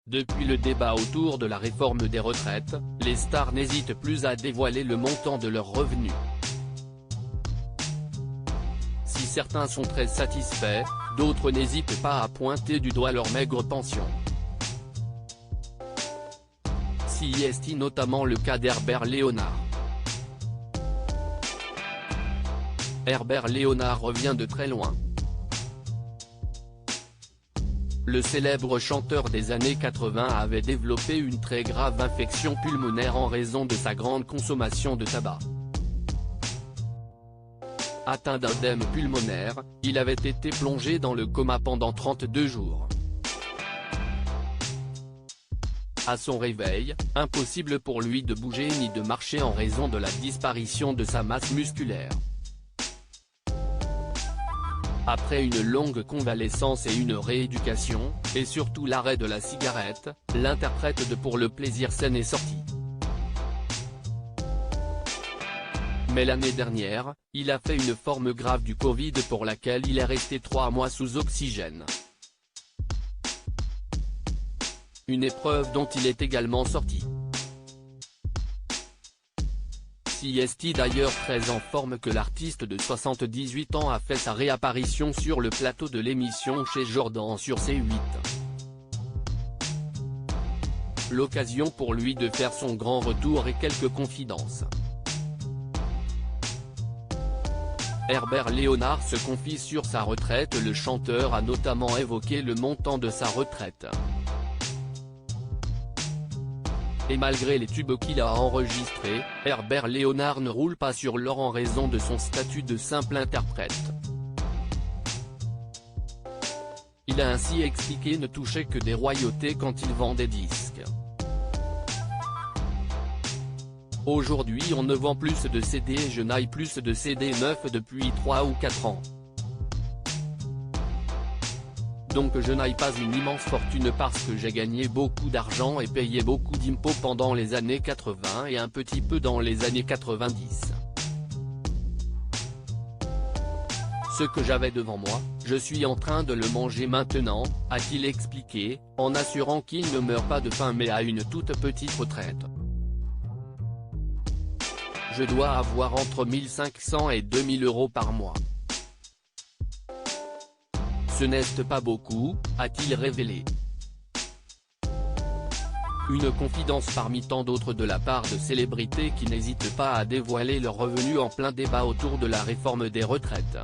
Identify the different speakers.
Speaker 1: Depuis le débat autour de la réforme des retraites, les stars n'hésitent plus à dévoiler le montant de leurs revenus. Si certains sont très satisfaits, d'autres n'hésitent pas à pointer du doigt leur maigre pension. C'est notamment le cas d'Herbert Léonard. Herbert Léonard revient de très loin. Le célèbre chanteur des années 80 avait développé une très grave infection pulmonaire en raison de sa grande consommation de tabac. Atteint d'œdème pulmonaire, il avait été plongé dans le coma pendant 32 jours. À son réveil, impossible pour lui de bouger ni de marcher en raison de la disparition de sa masse musculaire. Après une longue convalescence et une rééducation, et surtout l'arrêt de la cigarette, l'interprète de Pour le plaisir scène est sorti. Mais l'année dernière, il a fait une forme grave du Covid pour laquelle il est resté 3 mois sous oxygène. Une épreuve dont il est également sorti. C'est d'ailleurs très en forme que l'artiste de 78 ans a fait sa réapparition sur le plateau de l'émission Chez Jordan sur C8. L'occasion pour lui de faire son grand retour et quelques confidences. Herbert Léonard se confie sur sa retraite. Le chanteur a notamment évoqué le montant de sa retraite. Et malgré les tubes qu'il a enregistrés, Herbert Léonard ne roule pas sur l'or en raison de son statut de simple interprète. Il a ainsi expliqué ne toucher que des royautés quand il vend des disques. Aujourd'hui on ne vend plus de CD et je n'aille plus de CD neufs depuis 3 ou 4 ans. Donc je n'aille pas une immense fortune parce que j'ai gagné beaucoup d'argent et payé beaucoup d'impôts pendant les années 80 et un petit peu dans les années 90. Ce que j'avais devant moi, je suis en train de le manger maintenant, a-t-il expliqué, en assurant qu'il ne meurt pas de faim mais à une toute petite retraite. Je dois avoir entre 1500 et 2000 € par mois. Ce n'est pas beaucoup, a-t-il révélé. Une confidence parmi tant d'autres de la part de célébrités qui n'hésitent pas à dévoiler leurs revenus en plein débat autour de la réforme des retraites.